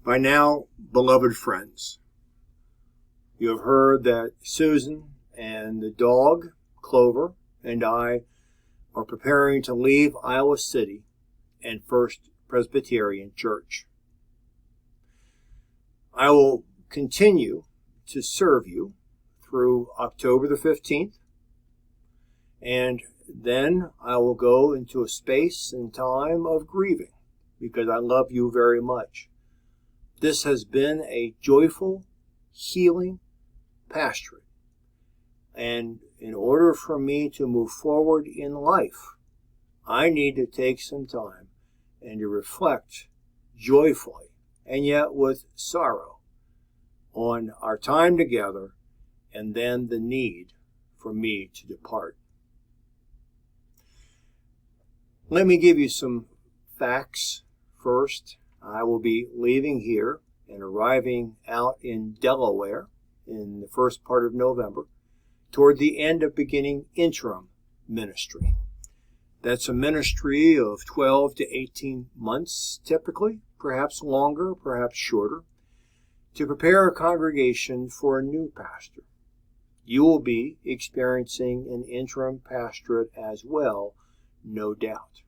By now, beloved friends, you have heard that Susan and the dog, Clover, and I are preparing to leave Iowa City and First Presbyterian Church. I will continue to serve you through October the 15th, and then I will go into a space and time of grieving because I love you very much. This has been a joyful, healing pastorate. And in order for me to move forward in life, I need to take some time and to reflect joyfully and yet with sorrow on our time together and then the need for me to depart. Let me give you some facts first. I will be leaving here and arriving out in Delaware in the first part of November toward the end of beginning interim ministry. That's a ministry of 12 to 18 months typically, perhaps longer, perhaps shorter, to prepare a congregation for a new pastor. You will be experiencing an interim pastorate as well, no doubt.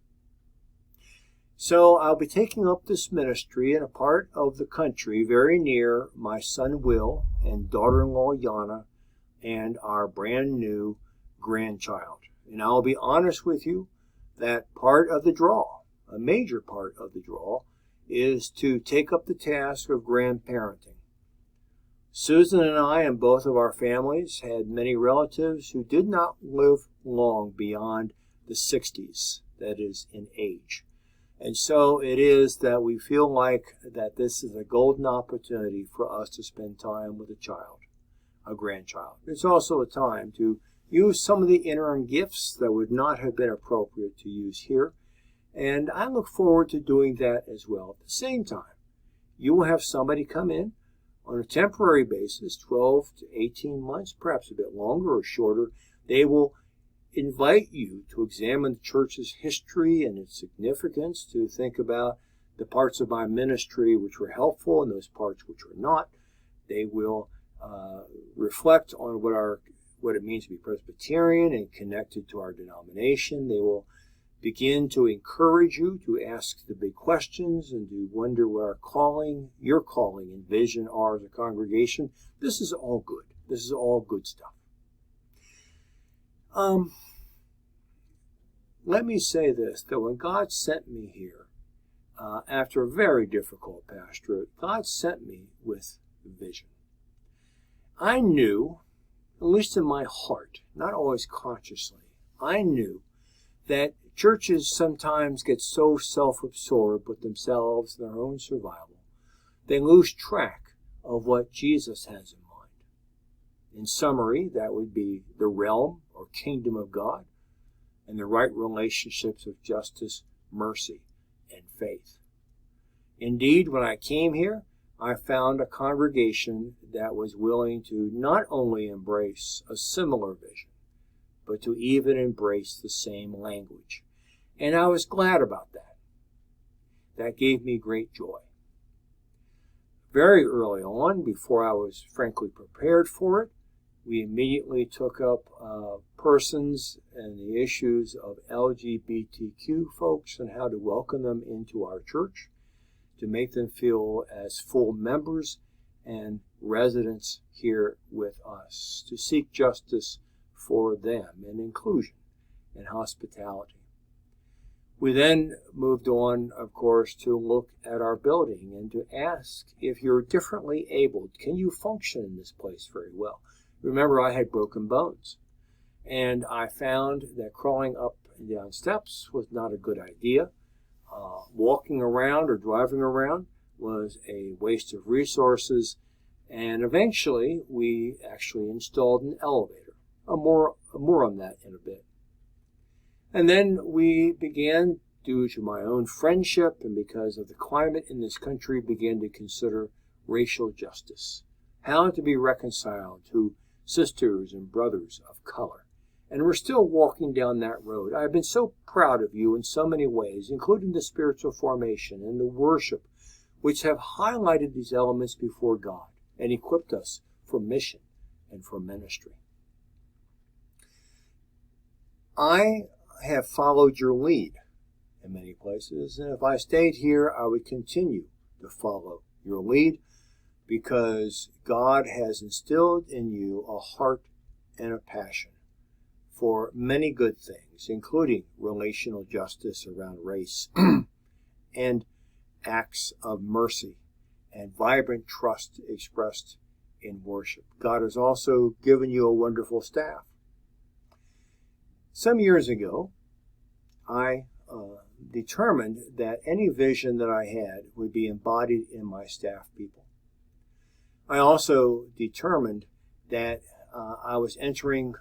So I'll be taking up this ministry in a part of the country very near my son Will and daughter-in-law Yana and our brand new grandchild. And I'll be honest with you, that part of the draw, a major part of the draw, is to take up the task of grandparenting. Susan and I and both of our families had many relatives who did not live long beyond the 60s, that is, in age. And so it is that we feel like that this is a golden opportunity for us to spend time with a child, a grandchild. It's also a time to use some of the interim gifts that would not have been appropriate to use here. And I look forward to doing that as well. At the same time, you will have somebody come in on a temporary basis, 12 to 18 months, perhaps a bit longer or shorter. They will invite you to examine the church's history and its significance, to think about the parts of my ministry which were helpful and those parts which were not. They will reflect on what it means to be Presbyterian and connected to our denomination. They will begin to encourage you to ask the big questions and to wonder what our calling, your calling and vision are as a congregation. This is all good. This is all good stuff. Let me say this, that when God sent me here, after a very difficult pastorate, God sent me with vision. I knew, at least in my heart, not always consciously, I knew that churches sometimes get so self-absorbed with themselves and their own survival, they lose track of what Jesus has in mind. In summary, that would be the realm or kingdom of God and the right relationships of justice, mercy, and faith. Indeed, when I came here, I found a congregation that was willing to not only embrace a similar vision, but to even embrace the same language. And I was glad about that. That gave me great joy. Very early on, before I was frankly prepared for it, we immediately took up persons and the issues of LGBTQ folks and how to welcome them into our church, to make them feel as full members and residents here with us, to seek justice for them and inclusion and hospitality. We then moved on, of course, to look at our building and to ask, if you're differently abled, can you function in this place very well? Remember, I had broken bones, and I found that crawling up and down steps was not a good idea. Walking around or driving around was a waste of resources, and eventually we actually installed an elevator. More on that in a bit. And then we began, due to my own friendship and because of the climate in this country, began to consider racial justice, how to be reconciled to sisters and brothers of color. And we're still walking down that road. I've been so proud of you in so many ways, including the spiritual formation and the worship which have highlighted these elements before God and equipped us for mission and for ministry. I have followed your lead in many places, and if I stayed here, I would continue to follow your lead because God has instilled in you a heart and a passion for many good things, including relational justice around race and acts of mercy and vibrant trust expressed in worship. God has also given you a wonderful staff. Some years ago, I determined that any vision that I had would be embodied in my staff people. I also determined that I was entering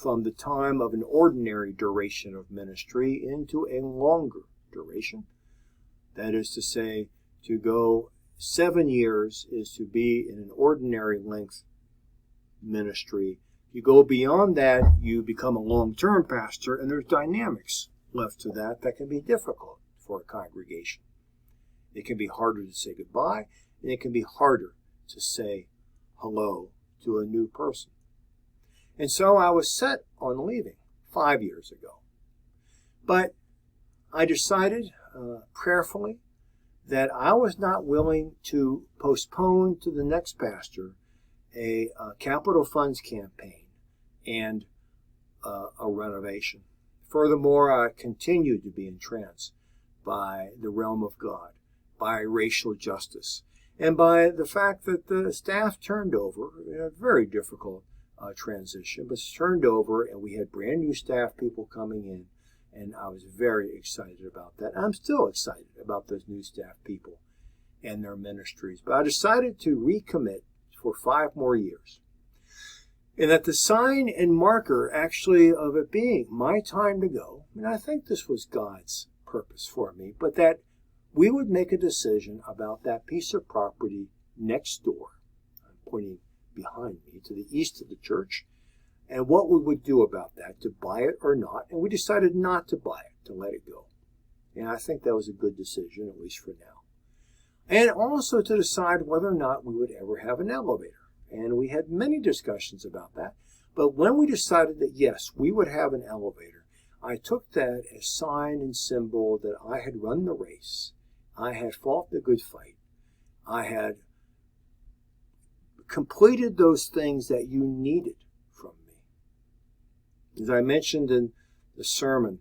from the time of an ordinary duration of ministry into a longer duration. That is to say, to go 7 years is to be in an ordinary length ministry. You go beyond that, you become a long-term pastor, and there's dynamics left to that can be difficult for a congregation. It can be harder to say goodbye, and it can be harder to say hello to a new person. And so I was set on leaving 5 years ago. But I decided prayerfully that I was not willing to postpone to the next pastor a capital funds campaign and a renovation. Furthermore, I continued to be entranced by the realm of God, by racial justice, and by the fact that the staff turned over in a very difficult transition, but turned over, and we had brand new staff people coming in, and I was very excited about that. I'm still excited about those new staff people and their ministries, but I decided to recommit for 5 more years. And that the sign and marker actually of it being my time to go, and I think this was God's purpose for me, but that we would make a decision about that piece of property next door. I'm pointing behind me to the east of the church, and what we would do about that, to buy it or not. And we decided not to buy it, to let it go. And I think that was a good decision, at least for now. And also to decide whether or not we would ever have an elevator. And we had many discussions about that. But when we decided that, yes, we would have an elevator, I took that as sign and symbol that I had run the race. I had fought the good fight. I had completed those things that you needed from me. As I mentioned in the sermon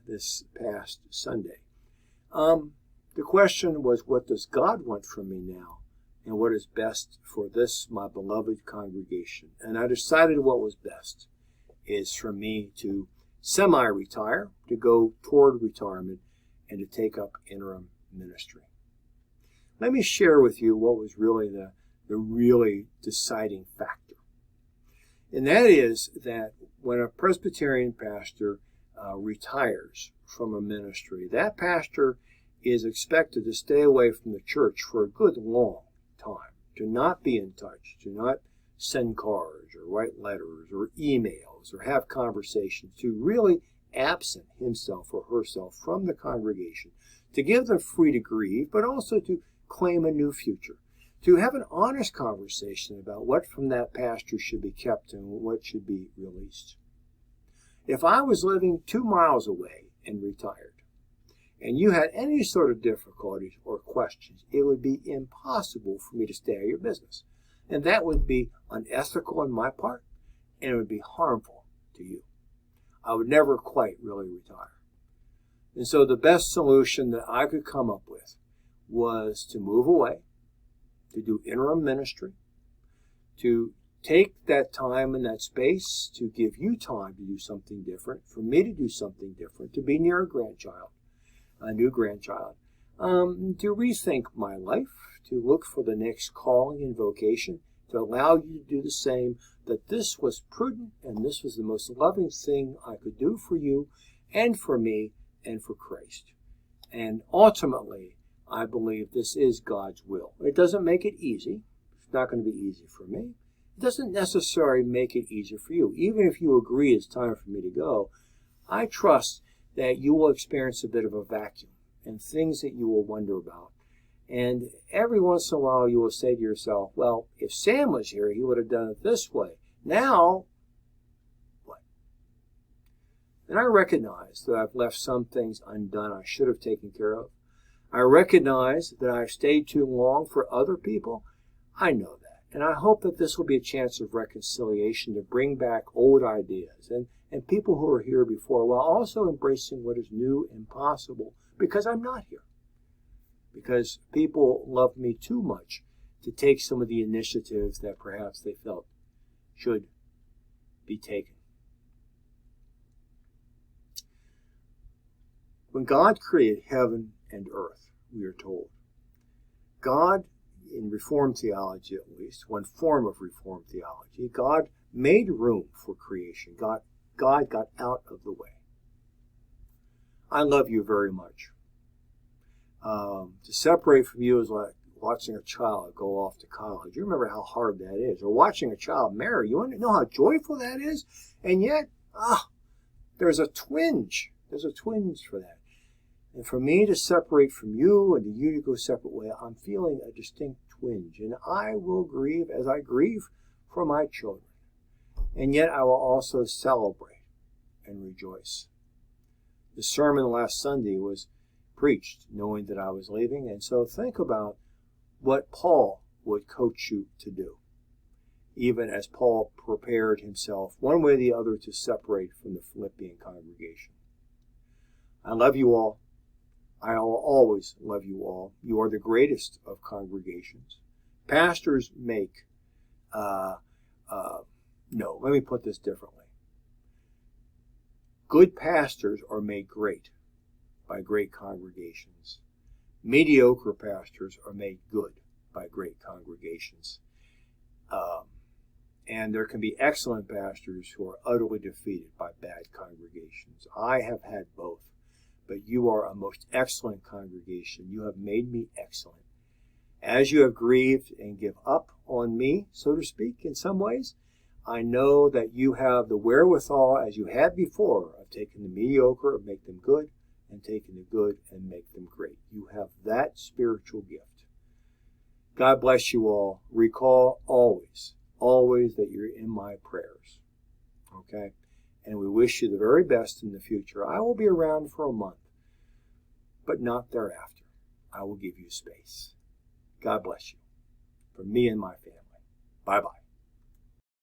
this past Sunday, the question was, what does God want from me now? And what is best for this, my beloved congregation? And I decided what was best is for me to semi-retire, to go toward retirement, and to take up interim ministry. Let me share with you what was really the really deciding factor. And that is that when a Presbyterian pastor retires from a ministry, that pastor is expected to stay away from the church for a good long time, to not be in touch, to not send cards or write letters or emails or have conversations, to really absent himself or herself from the congregation, to give them free to grieve, but also to claim a new future, to have an honest conversation about what from that pastor should be kept and what should be released. If I was living 2 miles away and retired, and you had any sort of difficulties or questions, it would be impossible for me to stay at your business. And that would be unethical on my part, and it would be harmful to you. I would never quite really retire. And so the best solution that I could come up with was to move away, to do interim ministry, to take that time and that space to give you time to do something different, for me to do something different, to be near a new grandchild, to rethink my life, to look for the next calling and vocation, to allow you to do the same, that this was prudent and this was the most loving thing I could do for you and for me and for Christ. And ultimately, I believe this is God's will. It doesn't make it easy. It's not going to be easy for me. It doesn't necessarily make it easier for you. Even if you agree it's time for me to go, I trust that you will experience a bit of a vacuum and things that you will wonder about. And every once in a while you will say to yourself, well, if Sam was here, he would have done it this way. Now, what? And I recognize that I've left some things undone I should have taken care of. I recognize that I've stayed too long for other people. I know that. And I hope that this will be a chance of reconciliation to bring back old ideas and people who were here before, while also embracing what is new and possible, because I'm not here. Because people love me too much to take some of the initiatives that perhaps they felt should be taken. When God created heaven and earth, we are told, God, in Reformed theology at least, one form of Reformed theology, God made room for creation. God got out of the way. I love you very much. To separate from you is like watching a child go off to college. You remember how hard that is. Or watching a child marry. You want to know how joyful that is? And yet, there's a twinge. There's a twinge for that. And for me to separate from you and you to go a separate way, I'm feeling a distinct twinge. And I will grieve as I grieve for my children. And yet I will also celebrate and rejoice. The sermon last Sunday was preached knowing that I was leaving. And so think about what Paul would coach you to do, even as Paul prepared himself one way or the other to separate from the Philippian congregation. I love you all. I will always love you all. You are the greatest of congregations. Pastors make, no, let me put this differently. Good pastors are made great by great congregations. Mediocre pastors are made good by great congregations. And there can be excellent pastors who are utterly defeated by bad congregations. I have had both. But you are a most excellent congregation. You have made me excellent. As you have grieved and give up on me, so to speak, in some ways, I know that you have the wherewithal, as you had before, of taking the mediocre and make them good, and taking the good and make them great. You have that spiritual gift. God bless you all. Recall always that you're in my prayers. Okay? And we wish you the very best in the future. I will be around for a month, but not thereafter. I will give you space. God bless you. From me and my family. Bye-bye.